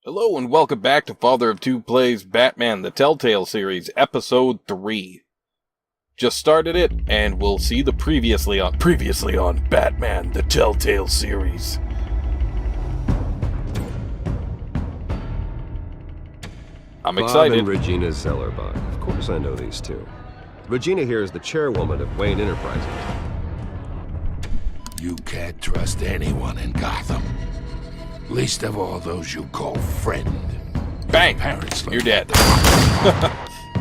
Hello and welcome back to Father of Two Plays Batman, the Telltale series, episode 3. Just started it, and we'll see the previously on Batman, the Telltale series. I'm excited. Bob and Regina Zellerbach. Of course I know these two. Regina here is the chairwoman of Wayne Enterprises. You can't trust anyone in Gotham. Least of all those you call friend. Bang! Parents, You're dead.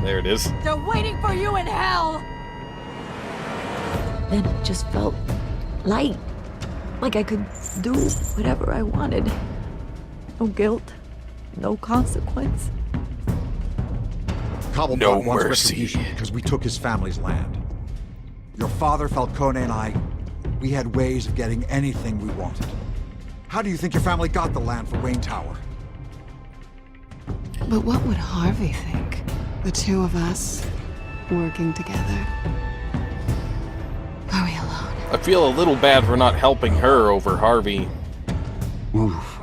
There it is. They're waiting for you in hell! Then it just felt light. Like I could do whatever I wanted. No guilt, no consequence. Cobblepot No wants mercy. retribution because we took his family's land. Your father, Falcone, and I, we had ways of getting anything we wanted. How do you think your family got the land for Wayne Tower? But what would Harvey think? The two of us working together. Are we alone? I feel a little bad for not helping her over Harvey. Oof,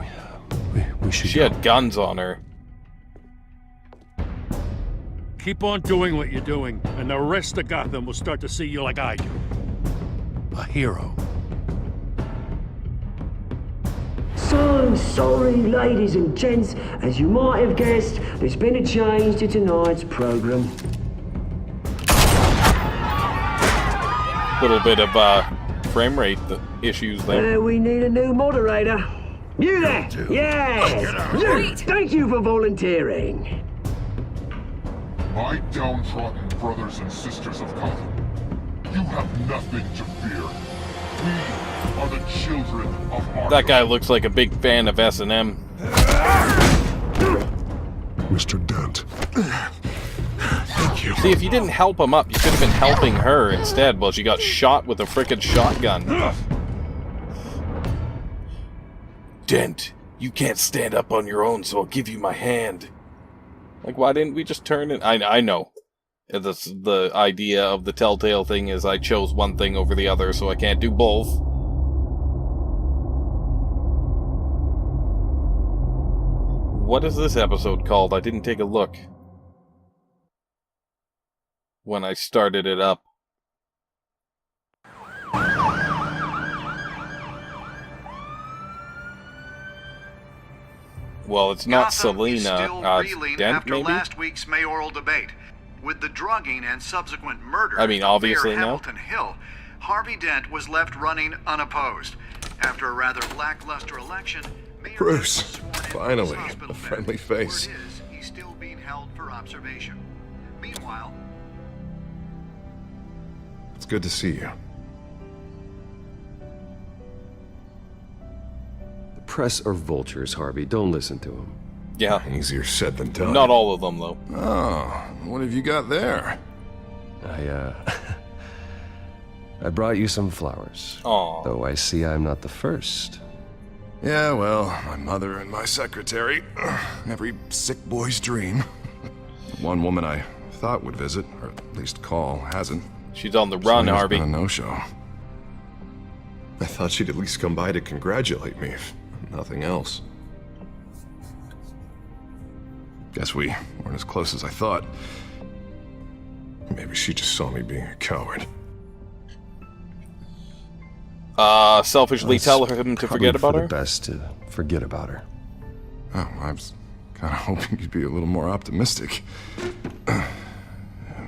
we should She had guns on her. Keep on doing what you're doing, and the rest of Gotham will start to see you like I do. a hero. So sorry, ladies and gents. As you might have guessed, there's been a change to tonight's program. Little bit of frame rate issues there. We need a new moderator. You there? Dude. Yes! You! Thank you for volunteering. My downtrodden brothers and sisters of Gotham, you have nothing to fear. We are the children of Arkham. That guy looks like a big fan of S&M. Mr. Dent. Thank you. See, if you didn't help him up, you could have been helping her instead while she got shot with a frickin' shotgun. Dent, you can't stand up on your own, so I'll give you my hand. Like, why didn't we just turn it? I know. The idea of the Telltale thing is I chose one thing over the other, so I can't do both. What is this episode called? I didn't take a look when I started it up. Well, it's not Gotham is Selena. still reeling Dent, after maybe? last week's mayoral debate. With the drugging and subsequent murder I mean, of obviously Mayor no. Hamilton Hill, Harvey Dent was left running unopposed. After a rather lackluster election, Mayor Bruce, Dent was sworn in finally, his hospital a bed. friendly face. Word is, he's still being held for observation. Meanwhile, It's good to see you. The press are vultures, Harvey. Don't listen to them. Yeah, Easier said than done. not all of them, though. Oh, what have you got there? I brought you some flowers. Aw. Though I see I'm not the first. Yeah, well, my mother and my secretary. Every sick boy's dream. One woman I thought would visit, or at least call, hasn't. She's on the run, Selena's Harvey. been a no-show. I thought she'd at least come by to congratulate me, if nothing else. Guess we weren't as close as I thought. Maybe she just saw me being a coward. Selfishly It's tell him to probably forget about for her? the best to forget about her. Oh, I was kind of hoping you'd be a little more optimistic.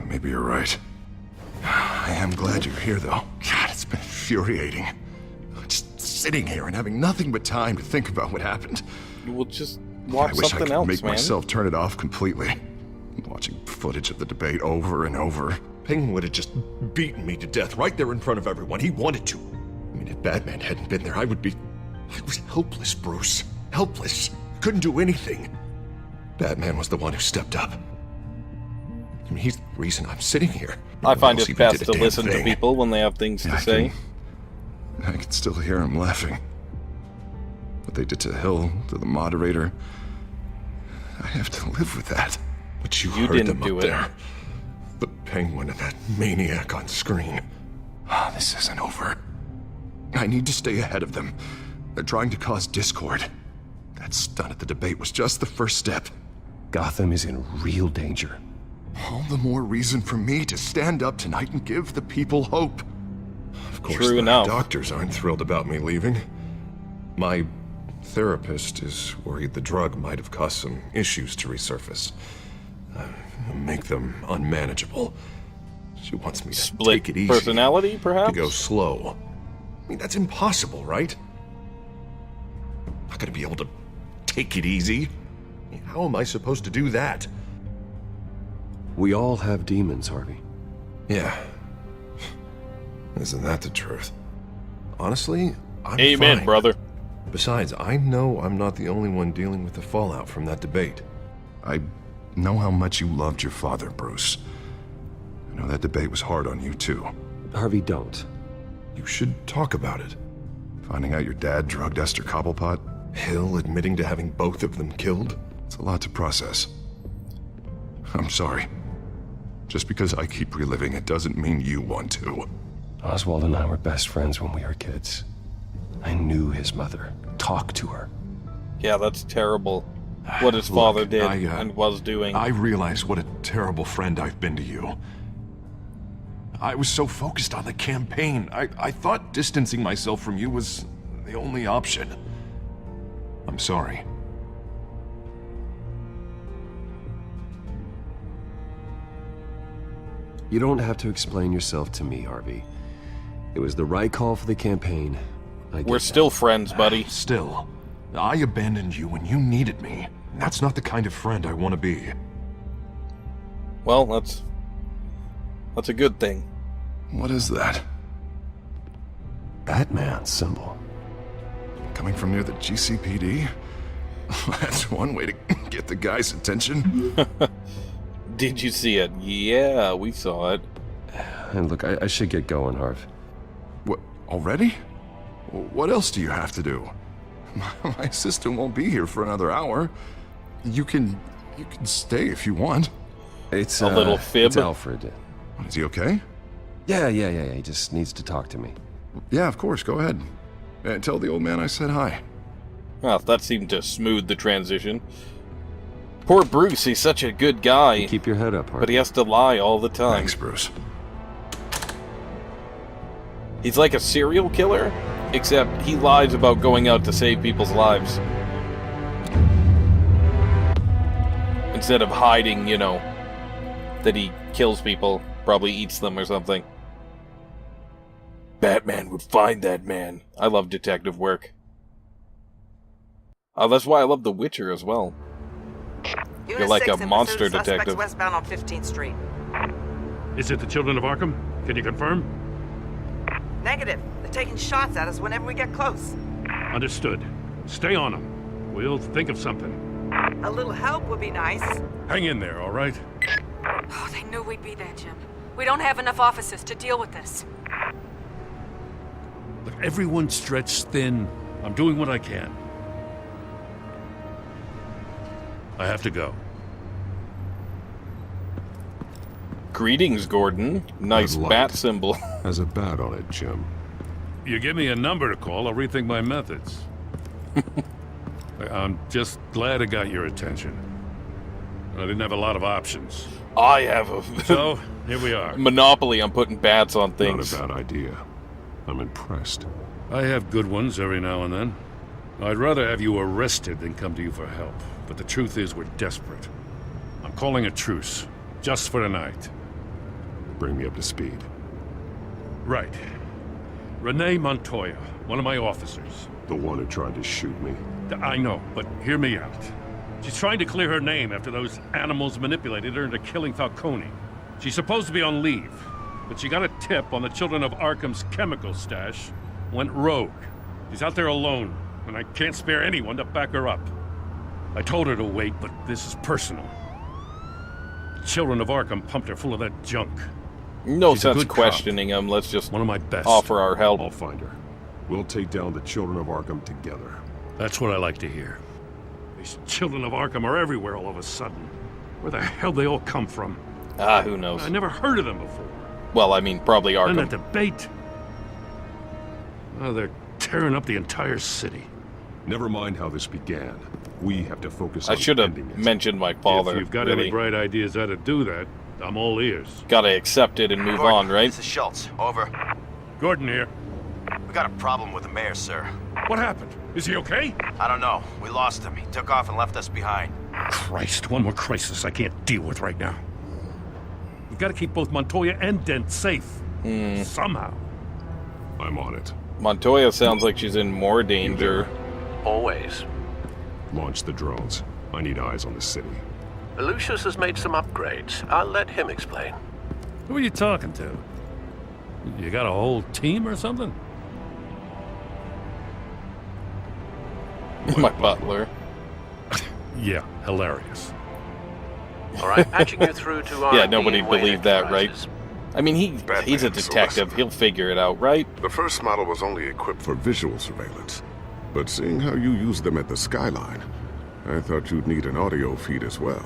Maybe you're right. I am glad you're here, though. God, it's been infuriating. Just sitting here and having nothing but time to think about what happened. We'll just I watch wish I something could else, make man. myself turn it off completely. Watching footage of the debate over and over. Penguin would have just beaten me to death right there in front of everyone. He wanted to. I mean, if Batman hadn't been there, I was helpless, Bruce. Helpless. Couldn't do anything. Batman was the one who stepped up. I mean, he's the reason I'm sitting here. No I one find else it even best did a to damn listen to thing. people when they have things to I say. can still hear him laughing. What they did to Hill, to the moderator. I have to live with that. But you heard didn't them do up it. there. The Penguin and that maniac on screen. Ah, this isn't over. I need to stay ahead of them. They're trying to cause discord. The That stunt at the debate was just the first step. Gotham is in real danger. All the more reason for me to stand up tonight and give the people hope. Of course, True the enough. doctors aren't thrilled about me leaving. My therapist is worried the drug might have caused some issues to resurface. Make them unmanageable. She wants me to Split take it easy. personality, perhaps? To go slow. I mean, that's impossible, right? Not gonna be able to take it easy. I mean, how am I supposed to do that? We all have demons, Harvey. Yeah. Isn't that the truth? Honestly, I'm Amen, fine. brother. Besides, I know I'm not the only one dealing with the fallout from that debate. I know how much you loved your father, Bruce. I know that debate was hard on you, too. Harvey, don't. You should talk about it. Finding out your dad drugged Esther Cobblepot, Hill admitting to having both of them killed. It's a lot to process. I'm sorry. Just because I keep reliving it doesn't mean you want to. Oswald and I were best friends when we were kids. I knew his mother. Talked to her. Yeah, that's terrible. What his father did and was doing. I realize what a terrible friend I've been to you. I was so focused on the campaign. I thought distancing myself from you was the only option. I'm sorry. You don't have to explain yourself to me, Harvey. It was the right call for the campaign. We're still friends, buddy. Still, I abandoned you when you needed me. That's not the kind of friend I want to be. Well, that's a good thing. What is that? Batman symbol. Coming from near the GCPD? That's one way to get the guy's attention. Did you see it? Yeah, we saw it. And look, I should get going, Harv. What, already? What else do you have to do? My assistant won't be here for another hour. You can stay if you want. It's a little fib. It's Alfred. Is he okay? Yeah. He just needs to talk to me. Yeah, of course. Go ahead. Tell the old man I said hi. Well, that seemed to smooth the transition. Poor Bruce, he's such a good guy. Keep your head up, Harvey. But he has to lie all the time. Thanks, Bruce. He's like a serial killer, except he lies about going out to save people's lives. Instead of hiding, that he kills people, probably eats them or something. Batman would find that man. I love detective work. That's why I love The Witcher as well. You're like a monster detective. Westbound on 15th Street. Is it the Children of Arkham? Can you confirm? Negative. They're taking shots at us whenever we get close. Understood. Stay on them. We'll think of something. A little help would be nice. Hang in there, all right? Oh, they knew we'd be there, Jim. We don't have enough officers to deal with this. Look, everyone's stretched thin. I'm doing what I can. I have to go. Greetings, Gordon. Nice bat symbol. Has a bat on it, Jim. You give me a number to call, I'll rethink my methods. I'm just glad I got your attention. I didn't have a lot of options. I have a... So, here we are. Monopoly on putting bats on things. Not a bad idea. I'm impressed. I have good ones every now and then. I'd rather have you arrested than come to you for help. But the truth is, we're desperate. I'm calling a truce. Just for tonight. Bring me up to speed. Right. Renee Montoya, one of my officers. The one who tried to shoot me. I know, but hear me out. She's trying to clear her name after those animals manipulated her into killing Falcone. She's supposed to be on leave, but she got a tip on the Children of Arkham's chemical stash, went rogue. She's out there alone, and I can't spare anyone to back her up. I told her to wait, but this is personal. The Children of Arkham pumped her full of that junk. No She's a sense good questioning him. Let's just one of my best. offer our help. I'll find her. We'll take down the Children of Arkham together. That's what I like to hear. These Children of Arkham are everywhere all of a sudden. Where the hell they all come from? Who knows? I never heard of them before. Well, I mean, probably Arkham. And that debate. Oh, they're tearing up the entire city. Never mind how this began. We have to focus I on should have ending it. mentioned my father. If you've got really. any bright ideas how to do that, I'm all ears. Gotta accept it and move on, right? This is Schultz. Over. Gordon here. We got a problem with the mayor, sir. What happened? Is he okay? I don't know. We lost him. He took off and left us behind. Christ, one more crisis I can't deal with right now. We've got to keep both Montoya and Dent safe. Somehow. I'm on it. Montoya sounds like she's in more danger. Always. Launch the drones. I need eyes on the city. Lucius has made some upgrades. I'll let him explain. Who are you talking to? You got a whole team or something? My butler. Yeah, hilarious. All right, patching you through to our Yeah, nobody Dean Wayne believed that, right? Enterprises. I mean, he's a detective. He'll figure it out, right? The first model was only equipped for visual surveillance. But seeing how you use them at the skyline, I thought you'd need an audio feed as well.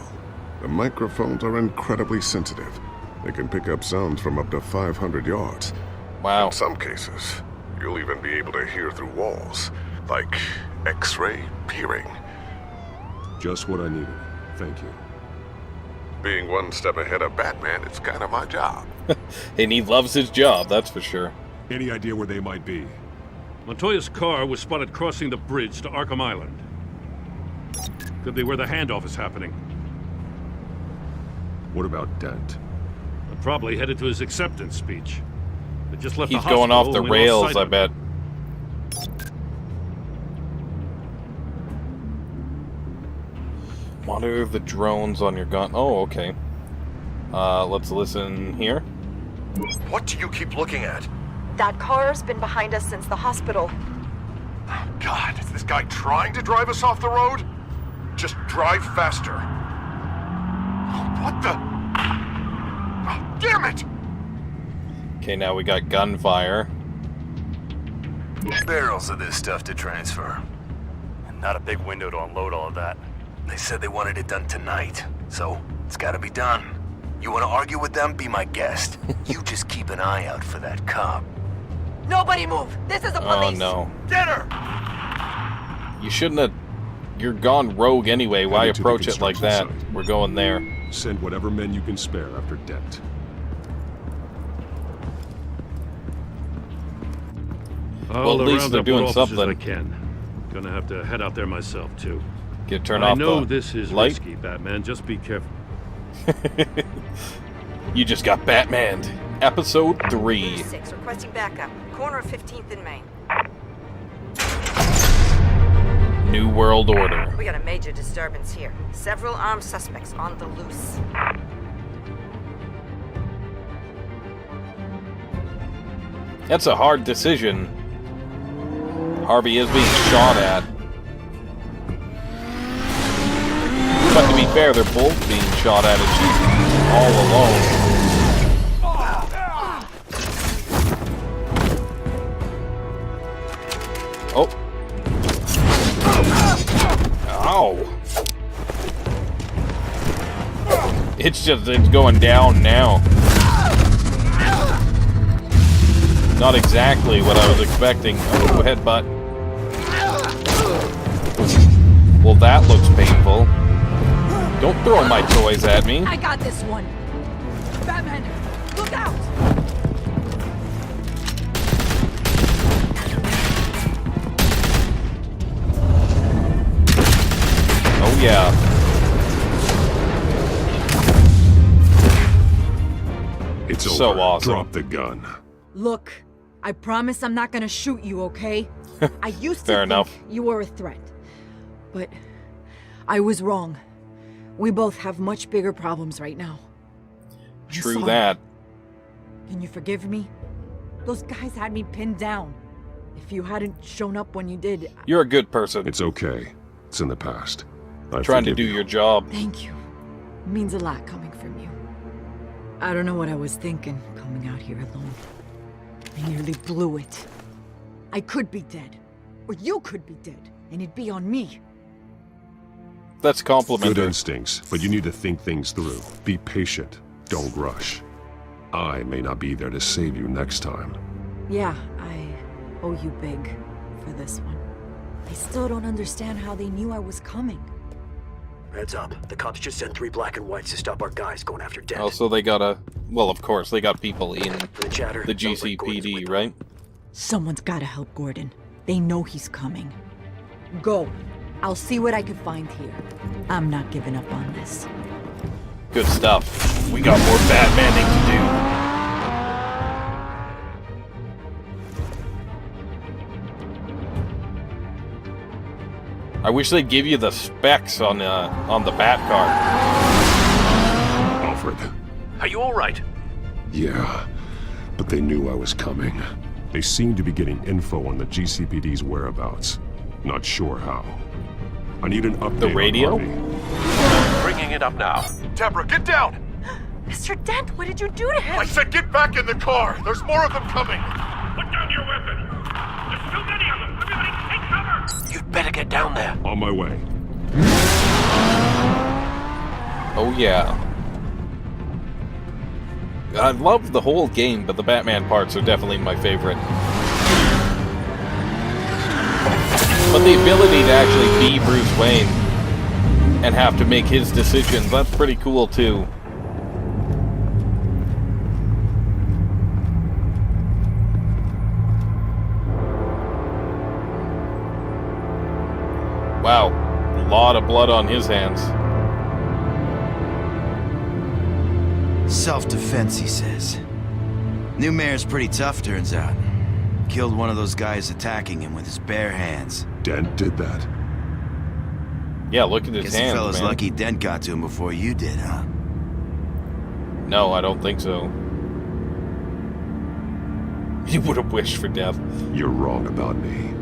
The microphones are incredibly sensitive. They can pick up sounds from up to 500 yards. Wow. In some cases, you'll even be able to hear through walls, like X-ray peering. Just what I needed. Thank you. Being one step ahead of Batman, it's kind of my job. And he loves his job, that's for sure. Any idea where they might be? Montoya's car was spotted crossing the bridge to Arkham Island. Could be where the handoff is happening. What about Dent? They're probably headed to his acceptance speech. They just left He's the going off hospital the and we lost rails, sight I of bet. Monitor the drones on your gun. Oh, okay. Let's listen here. What do you keep looking at? That car's been behind us since the hospital. God, is this guy trying to drive us off the road? Just drive faster. What the? Oh, damn it! Okay, now we got gunfire. Barrels of this stuff to transfer. And not a big window to unload all of that. They said they wanted it done tonight, so it's gotta be done. You wanna argue with them? Be my guest. You just keep an eye out for that cop. Nobody move! This is the police! Oh no. Get her! You shouldn't have... You're gone rogue anyway. Why Headed to the approach it like that? construction We're going there. Send whatever men you can spare after Dent. Well, at least they're doing something. I can. Gonna have to head out there myself too. Turn I off know the this is light. risky, Batman. Just be careful. You just got Batmaned. Episode 3. 6, requesting backup. Corner of 15th and Main. New World Order. We got a major disturbance here. Several armed suspects on the loose. That's a hard decision. Harvey is being shot at. But to be fair, they're both being shot at and she's all alone. Oh. Ow. It's going down now. Not exactly what I was expecting. Oh, headbutt. Well, that looks painful. Don't throw my toys at me. I got this one. Batman, look out! Oh, yeah. It's so over. awesome. Drop the gun. Look, I promise I'm not gonna shoot you, okay? I used to Fair think enough. you were a threat. But I was wrong. We both have much bigger problems right now. I'm True sorry. that. Can you forgive me? Those guys had me pinned down. If you hadn't shown up when you did... You're a good person. It's okay. It's in the past. I Trying to forgive do you. your job. Thank you. It means a lot coming from you. I don't know what I was thinking, coming out here alone. I nearly blew it. I could be dead. Or you could be dead. And it'd be on me. That's complimentary. Good instincts, but you need to think things through. Be patient. Don't rush. I may not be there to save you next time. Yeah, I owe you big for this one. I still don't understand how they knew I was coming. Heads up. The cops just sent 3 black and whites to stop our guys going after Dent. Also, they got well, of course, they got people in the chatter, the GCPD, right? Someone's gotta help Gordon. They know he's coming. Go. I'll see what I can find here. I'm not giving up on this. Good stuff. We got more Batmaning to do. I wish they'd give you the specs on the Bat car. Alfred. Are you all right? Yeah, but they knew I was coming. They seem to be getting info on the GCPD's whereabouts. Not sure how. I need an update. The radio? Bringing it up now. Deborah, get down! Mr. Dent, what did you do to him? I said get back in the car! There's more of them coming! Put down your weapon! There's too many of them! Everybody take cover! You'd better get down there. On my way. Oh yeah. I love the whole game, but the Batman parts are definitely my favorite. But the ability to actually be Bruce Wayne and have to make his decisions, that's pretty cool too. Wow, a lot of blood on his hands. Self-defense, he says. New mayor's pretty tough, turns out. Killed one of those guys attacking him with his bare hands. Dent did that? Yeah, look at his Guess hands, the fella's man. lucky Dent got to him before you did, huh? No, I don't think so. He would have wished for death. You're wrong about me.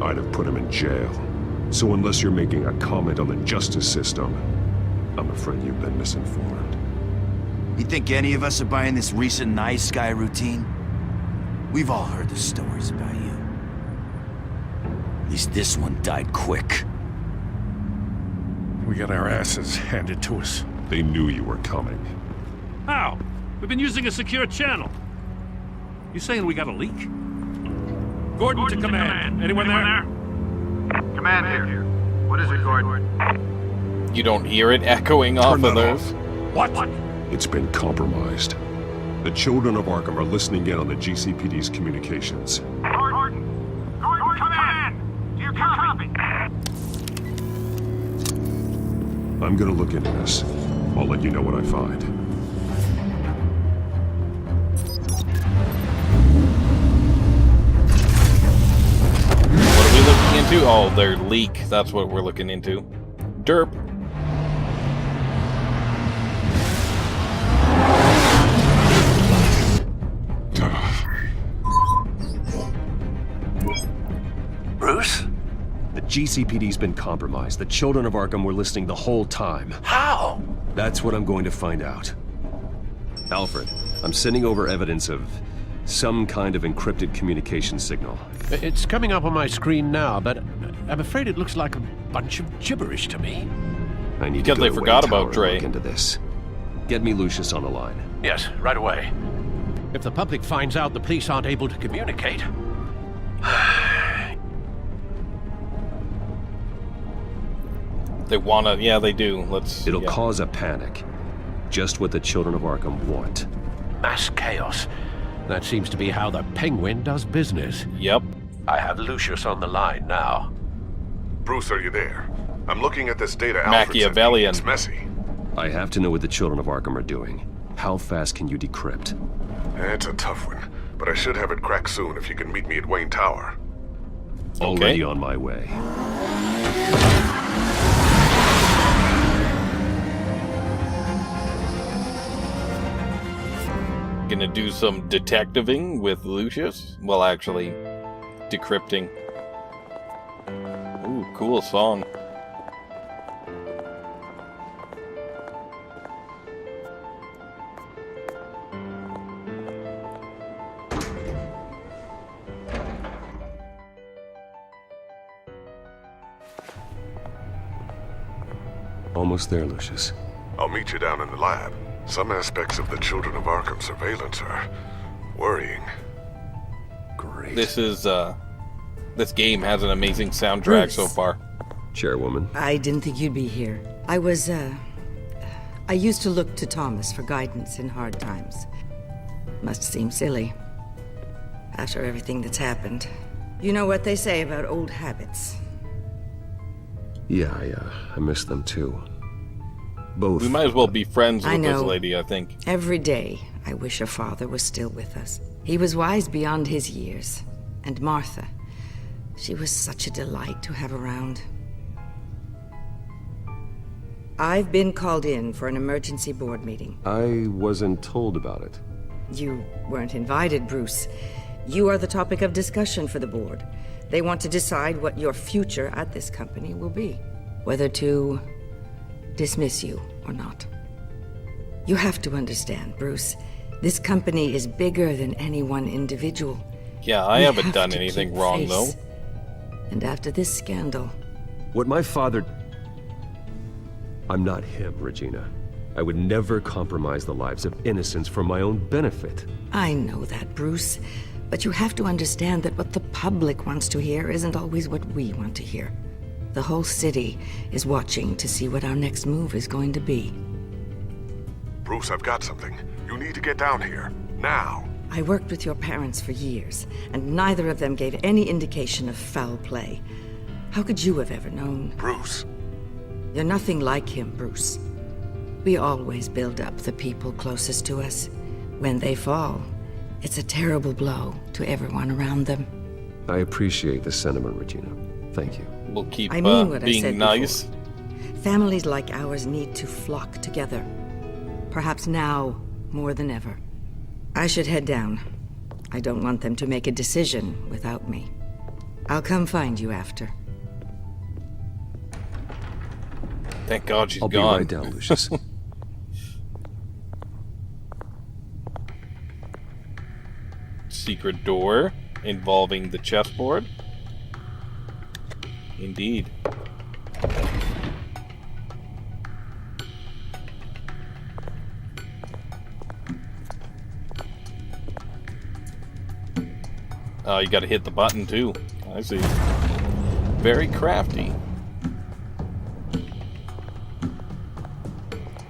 I'd have put him in jail. So unless you're making a comment on the justice system, I'm afraid you've been misinformed. You think any of us are buying this recent nice guy routine? We've all heard the stories about you. At least this one died quick. We got our asses handed to us. They knew you were coming. How? We've been using a secure channel. You saying we got a leak? Gordon to command. Anyone there? Command here. What is it, Gordon? You don't hear it echoing off of those? What? It's been compromised. The children of Arkham are listening in on the GCPD's communications. Gordon, command! Do you copy? I'm gonna look into this. I'll let you know what I find. What are we looking into? Oh, their leak. That's what we're looking into. Derp. Bruce? The GCPD's been compromised. The children of Arkham were listening the whole time. How? That's what I'm going to find out. Alfred, I'm sending over evidence of some kind of encrypted communication signal. It's coming up on my screen now, but I'm afraid it looks like a bunch of gibberish to me. I need Because to go they to forgot Wayne Tower about Dre. and look into this. Get me Lucius on the line. Yes, right away. If the public finds out the police aren't able to communicate... They wanna, yeah, they do. It'll cause a panic. Just what the children of Arkham want. Mass chaos. That seems to be how the Penguin does business. Yep. I have Lucius on the line now. Bruce, are you there? I'm looking at this data Alfred sent me. Machiavellian. It's messy. I have to know what the children of Arkham are doing. How fast can you decrypt? It's a tough one, but I should have it cracked soon if you can meet me at Wayne Tower. Already on my way. Gonna do some detectiving with Lucius? Well, actually, decrypting. Ooh, cool song. Almost there, Lucius. I'll meet you down in the lab. Some aspects of the Children of Arkham surveillance are worrying. Great. This is This game has an amazing soundtrack Bruce. so far. Chairwoman. I didn't think you'd be here. I used to look to Thomas for guidance in hard times. Must seem silly. After everything that's happened. You know what they say about old habits. Yeah, I miss them too. Both. We might as well be friends I with this know. lady, I think. Every day, I wish your father was still with us. He was wise beyond his years. And Martha, she was such a delight to have around. I've been called in for an emergency board meeting. I wasn't told about it. You weren't invited, Bruce. You are the topic of discussion for the board. They want to decide what your future at this company will be. Whether to dismiss you or not. You have to understand, Bruce. This company is bigger than any one individual. Yeah, I We haven't have done to anything keep wrong, face. though. And after this scandal... What my father... I'm not him, Regina. I would never compromise the lives of innocents for my own benefit. I know that, Bruce. But you have to understand that what the public wants to hear isn't always what we want to hear. The whole city is watching to see what our next move is going to be. Bruce, I've got something. You need to get down here. Now. I worked with your parents for years, and neither of them gave any indication of foul play. How could you have ever known? Bruce. You're nothing like him, Bruce. We always build up the people closest to us. When they fall, it's a terrible blow to everyone around them. I appreciate the sentiment, Regina. Thank you. We'll keep I mean what I being said nice. before. Families like ours need to flock together. Perhaps now more than ever. I should head down. I don't want them to make a decision without me. I'll come find you after. Thank God she's I'll gone. be right down, Lucius. Secret door involving the chessboard. Indeed. Oh, you gotta hit the button too. I see. Very crafty.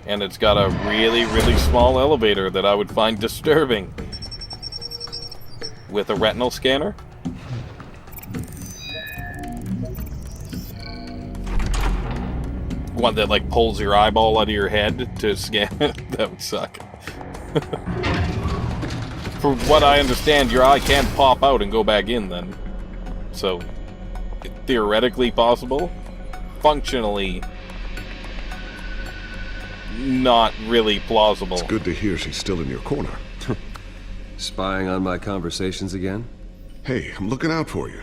And it's got a really, really small elevator that I would find disturbing. With a retinal scanner? One that like pulls your eyeball out of your head to scan it? That would suck. From what I understand, your eye can pop out and go back in then. So, theoretically possible. Functionally, not really plausible. It's good to hear she's still in your corner. Spying on my conversations again? Hey, I'm looking out for you.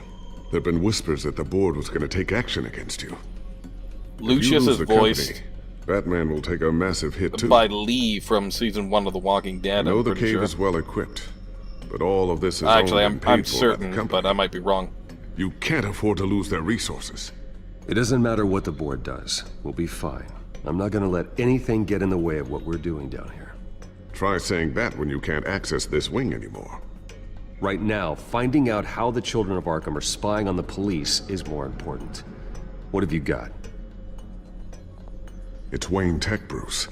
There've been whispers that the board was going to take action against you. Lucius is voiced company, Batman will take a massive hit too. by Lee from season 1 of The Walking Dead. I know I'm the pretty cave sure. is well equipped, but all of this is Actually, owned and I'm paid for by the certain, company. but I might be wrong. You can't afford to lose their resources. It doesn't matter what the board does. We'll be fine. I'm not gonna let anything get in the way of what we're doing down here. Try saying that when you can't access this wing anymore. Right now, finding out how the children of Arkham are spying on the police is more important. What have you got? It's Wayne Tech, Bruce.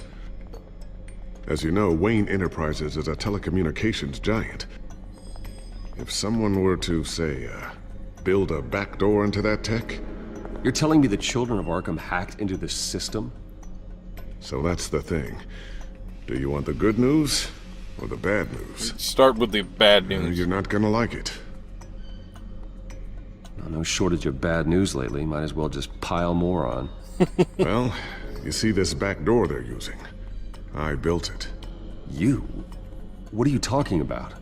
As you know, Wayne Enterprises is a telecommunications giant. If someone were to, say, build a backdoor into that tech... You're telling me the children of Arkham hacked into this system? So that's the thing. Do you want the good news or the bad news? Start with the bad news. You're not gonna like it. No shortage of bad news lately. Might as well just pile more on. Well, you see this back door they're using? I built it. You? What are you talking about?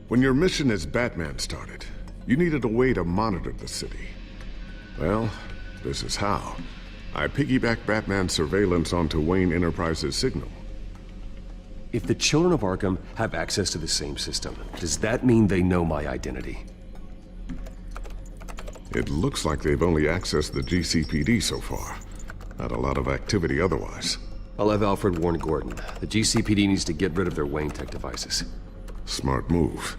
When your mission as Batman started, you needed a way to monitor the city. Well, this is how. I piggybacked Batman's surveillance onto Wayne Enterprises' signal. If the children of Arkham have access to the same system, does that mean they know my identity? It looks like they've only accessed the GCPD so far. Not a lot of activity otherwise. I'll have Alfred warn Gordon. The GCPD needs to get rid of their Wayne Tech devices. Smart move.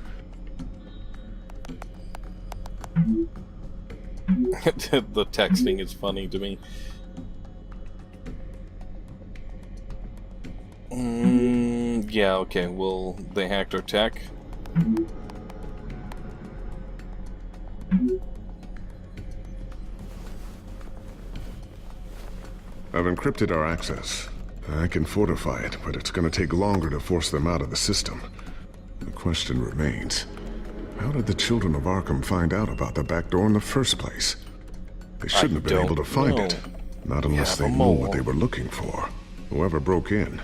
The texting is funny to me. Yeah, okay, well, they hacked our tech. I've encrypted our access. I can fortify it, but it's gonna take longer to force them out of the system. The question remains, how did the children of Arkham find out about the back door in the first place? They shouldn't have been able to find it. Not unless they knew what they were looking for. Whoever broke in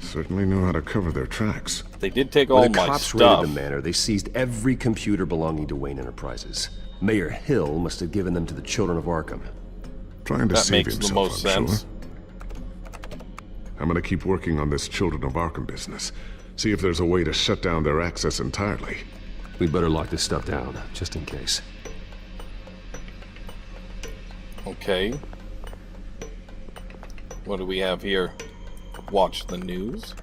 certainly knew how to cover their tracks. They did take all my stuff. When the cops raided the manor, they seized every computer belonging to Wayne Enterprises. Mayor Hill must have given them to the children of Arkham. Trying to save himself, the most sense. Sure. I'm gonna keep working on this Children of Arkham business. See if there's a way to shut down their access entirely. We'd better lock this stuff down, just in case. Okay. What do we have here? Watch the news.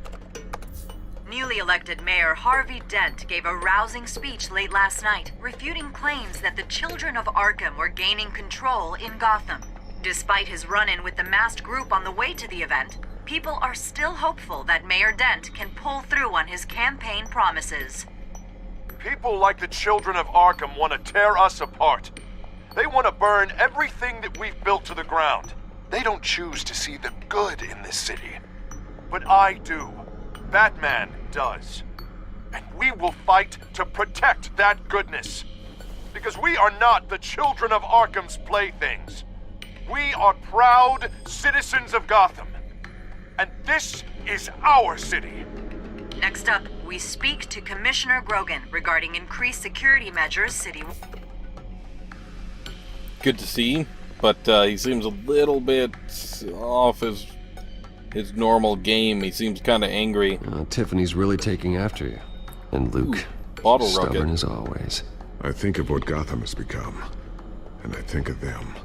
Newly elected Mayor Harvey Dent gave a rousing speech late last night, refuting claims that the children of Arkham were gaining control in Gotham. Despite his run-in with the masked group on the way to the event, people are still hopeful that Mayor Dent can pull through on his campaign promises. People like the children of Arkham want to tear us apart. They want to burn everything that we've built to the ground. They don't choose to see the good in this city. But I do. Batman does. And we will fight to protect that goodness. Because we are not the children of Arkham's playthings. We are proud citizens of Gotham. And this is our city. Next up, we speak to Commissioner Grogan regarding increased security measures citywide. Good to see, but he seems a little bit off his normal game. He seems kind of angry. Tiffany's really taking after you. And Luke, bottle stubborn rocket as always. I think of what Gotham has become, and I think of them.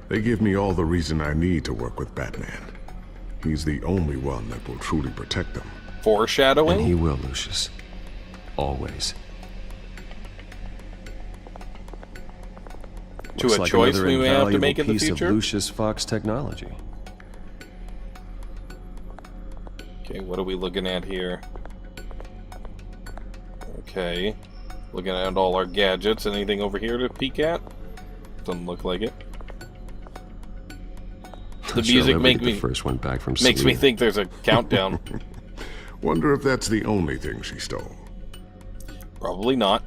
They give me all the reason I need to work with Batman. He's the only one that will truly protect them. Foreshadowing? And he will, Lucius. Always. To Looks a like choice another we may have to invaluable make in the piece future? Of Lucius Fox technology. Okay, what are we looking at here? Okay. Looking at all our gadgets. Anything over here to peek at? Doesn't look like it. The music makes me think there's a countdown. Wonder if that's the only thing she stole. Probably not.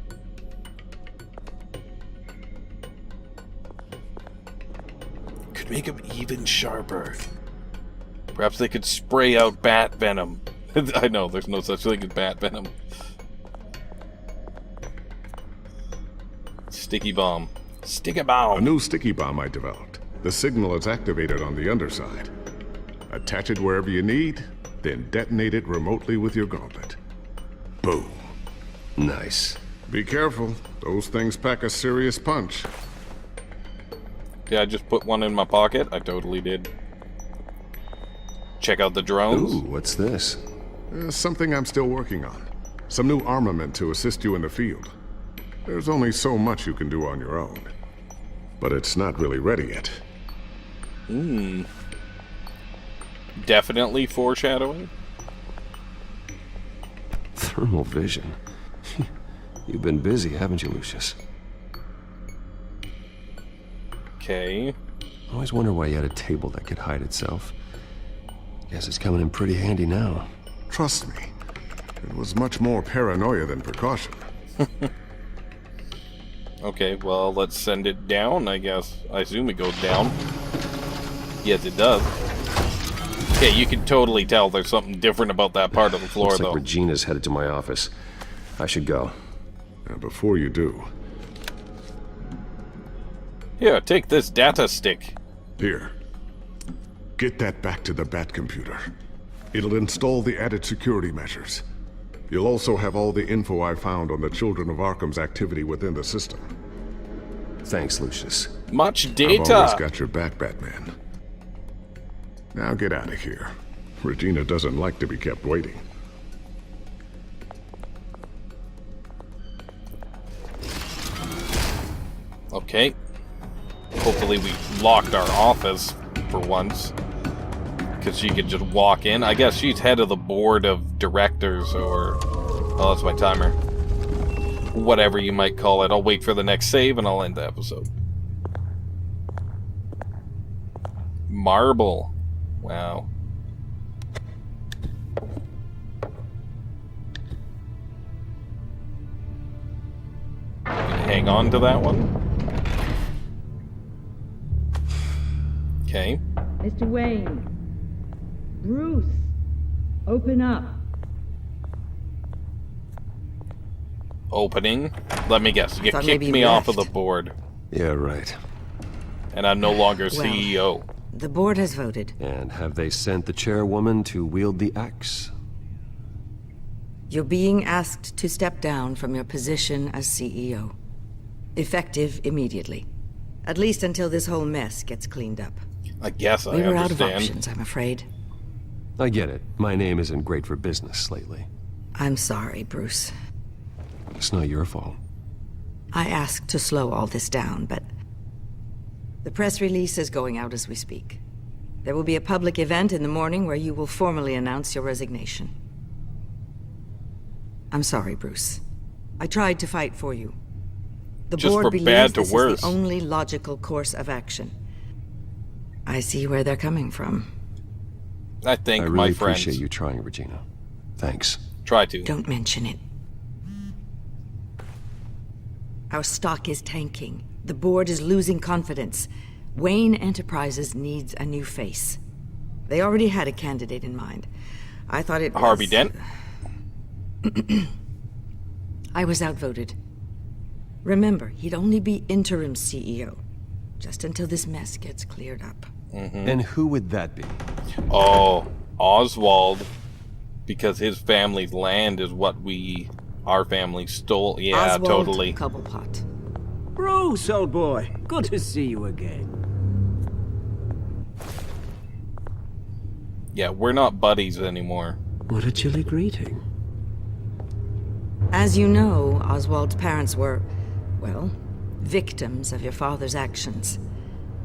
Could make them even sharper. Perhaps they could spray out bat venom. I know, there's no such thing as bat venom. Sticky bomb. Sticky bomb. A new sticky bomb I developed. The signal is activated on the underside. Attach it wherever you need, then detonate it remotely with your gauntlet. Boom. Nice. Be careful. Those things pack a serious punch. Yeah, I just put one in my pocket. I totally did. Check out the drones. Ooh, what's this? Something I'm still working on. Some new armament to assist you in the field. There's only so much you can do on your own. But it's not really ready yet. Definitely foreshadowing. Thermal vision. You've been busy, haven't you, Lucius? Okay. I always wonder why you had a table that could hide itself. Guess it's coming in pretty handy now. Trust me, it was much more paranoia than precaution. Okay, well, let's send it down, I guess. I assume it goes down. Yes, it does. Okay, you can totally tell there's something different about that part of the floor, Looks like though. Regina's headed to my office. I should go. Now, before you do... Here, take this data stick. Here. Get that back to the Bat computer. It'll install the added security measures. You'll also have all the info I found on the Children of Arkham's activity within the system. Thanks, Lucius. Much data. I've always got your back, Batman. Now get out of here. Regina doesn't like to be kept waiting. Okay. Hopefully we locked our office for once. Because she could just walk in. I guess she's head of the board of directors or... Oh, that's my timer. Whatever you might call it. I'll wait for the next save and I'll end the episode. Marble. Wow. Hang on to that one. Okay. Mr. Wayne. Bruce. Open up. Opening. Let me guess. You thought kicked maybe me you off of left. the board. Yeah, right. And I'm no longer Well, CEO. The board has voted. And have they sent the chairwoman to wield the axe? You're being asked to step down from your position as CEO. Effective immediately. At least until this whole mess gets cleaned up. I guess I We were understand. out of options, I'm afraid. I get it. My name isn't great for business lately. I'm sorry, Bruce. It's not your fault. I asked to slow all this down, but... The press release is going out as we speak. There will be a public event in the morning where you will formally announce your resignation. I'm sorry, Bruce. I tried to fight for you. The Just board for believes bad to this worse. is the only logical course of action. I see where they're coming from. I think I my really friends appreciate you trying, Regina. Thanks. try to. Don't mention it. Our stock is tanking. The board is losing confidence. Wayne Enterprises needs a new face. They already had a candidate in mind. I thought it was... Harvey Dent? I was outvoted. Remember, he'd only be interim CEO. Just until this mess gets cleared up. And who would that be? Oh, Oswald. Because his family's land is what our family stole. Yeah, Oswald totally. Cobblepot. Bruce, old boy. Good to see you again. Yeah, we're not buddies anymore. What a chilly greeting. As you know, Oswald's parents were, well, victims of your father's actions.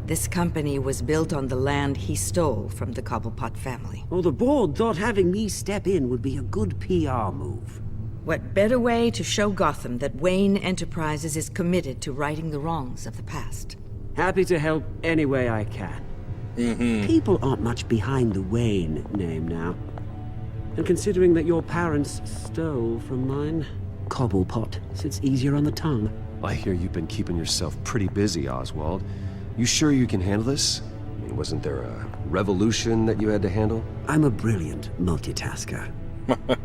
This company was built on the land he stole from the Cobblepot family. Well, the board thought having me step in would be a good PR move. What better way to show Gotham that Wayne Enterprises is committed to righting the wrongs of the past? Happy to help any way I can. People aren't much behind the Wayne name now. And considering that your parents stole from mine, Cobblepot sits easier on the tongue. I hear you've been keeping yourself pretty busy, Oswald. You sure you can handle this? I mean, wasn't there a revolution that you had to handle? I'm a brilliant multitasker.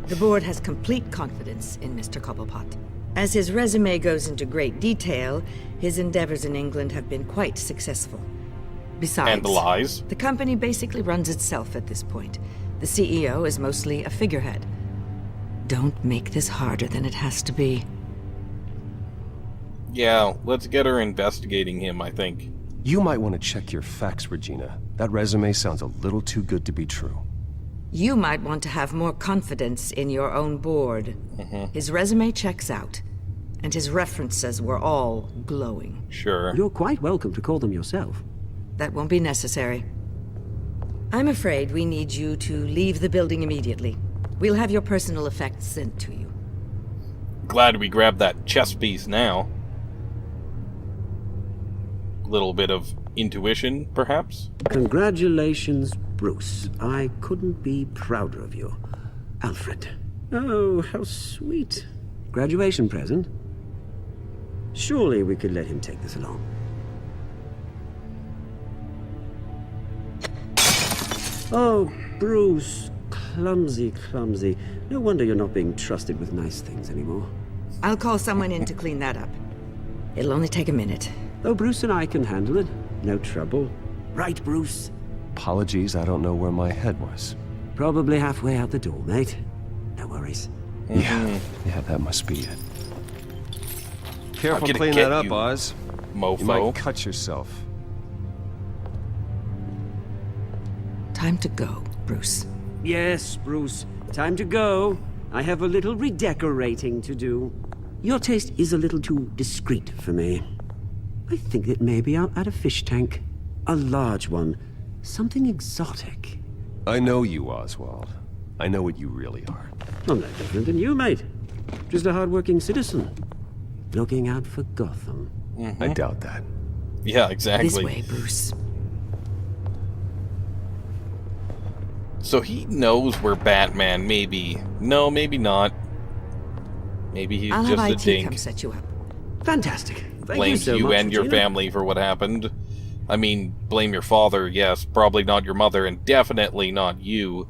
The board has complete confidence in Mr. Cobblepot. As his resume goes into great detail, his endeavors in England have been quite successful. Besides, And the lies. the company basically runs itself at this point. The CEO is mostly a figurehead. Don't make this harder than it has to be. Yeah, let's get her investigating him, I think. You might want to check your facts, Regina. That resume sounds a little too good to be true. You might want to have more confidence in your own board. His resume checks out, and his references were all glowing. Sure. You're quite welcome to call them yourself. That won't be necessary. I'm afraid we need you to leave the building immediately. We'll have your personal effects sent to you. Glad we grabbed that chess piece now. Little bit of intuition, perhaps? Congratulations, Bruce. I couldn't be prouder of you. Alfred. Oh, how sweet. Graduation present? Surely we could let him take this along. Oh, Bruce. Clumsy, clumsy. No wonder you're not being trusted with nice things anymore. I'll call someone in to clean that up. It'll only take a minute. Oh, Bruce and I can handle it. No trouble. Right, Bruce? Apologies, I don't know where my head was. Probably halfway out the door, mate. No worries. Yeah, that must be it. Careful gonna cleaning get that up, you, Oz. mofo. You might cut yourself. Time to go, Bruce. Yes, Bruce. Time to go. I have a little redecorating to do. Your taste is a little too discreet for me. I think that maybe I'll add a fish tank. A large one. Something exotic. I know you, Oswald. I know what you really are. I'm no different than you, mate. Just a hard-working citizen. Looking out for Gotham. I doubt that. Yeah, exactly. This way, Bruce. So he knows we're Batman, maybe. No, maybe not. Maybe he's I'll just have a IT dink. come set you up. Fantastic. Thank Blames you, so you much, and your Regina. family for what happened. I mean, blame your father, yes. Probably not your mother, and definitely not you.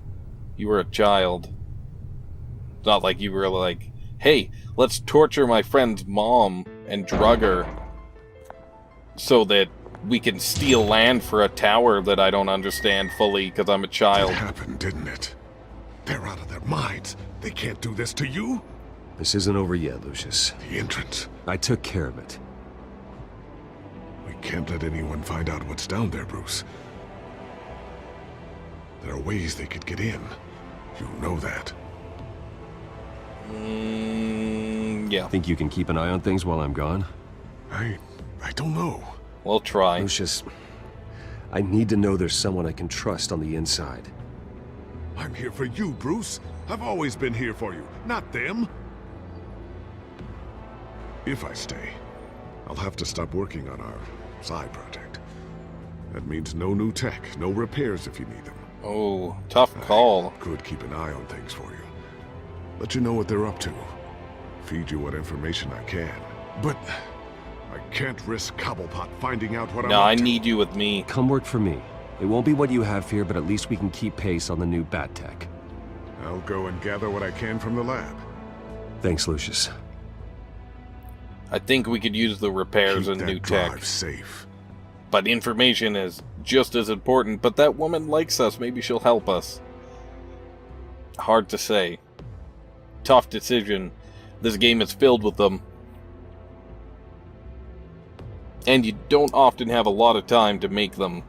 You were a child. It's not like you were like, hey, let's torture my friend's mom and drug her so that we can steal land for a tower that I don't understand fully because I'm a child. It happened, didn't it? They're out of their minds. They can't do this to you. This isn't over yet, Lucius. The entrance. I took care of it. We can't let anyone find out what's down there, Bruce. There are ways they could get in. You know that. Yeah. Think you can keep an eye on things while I'm gone? I don't know. We'll try. Lucius, I need to know there's someone I can trust on the inside. I'm here for you, Bruce. I've always been here for you, not them. If I stay, I'll have to stop working on our side project. That means no new tech, no repairs if you need them. Oh, tough call. I could keep an eye on things for you. Let you know what they're up to. Feed you what information I can. But I can't risk Cobblepot finding out what I'm No, up I to. need you with me. Come work for me. It won't be what you have here, but at least we can keep pace on the new bat tech. I'll go and gather what I can from the lab. Thanks, Lucius. I think we could use the repairs and new tech. Safe. But information is just as important. But that woman likes us. Maybe she'll help us. Hard to say. Tough decision. This game is filled with them. And you don't often have a lot of time to make them.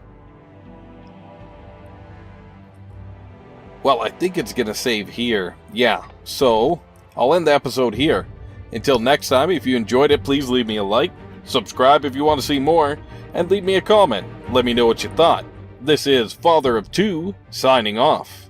Well, I think it's gonna save here. Yeah, so I'll end the episode here. Until next time, if you enjoyed it, please leave me a like, subscribe if you want to see more, and leave me a comment. Let me know what you thought. This is FatherofTwo, signing off.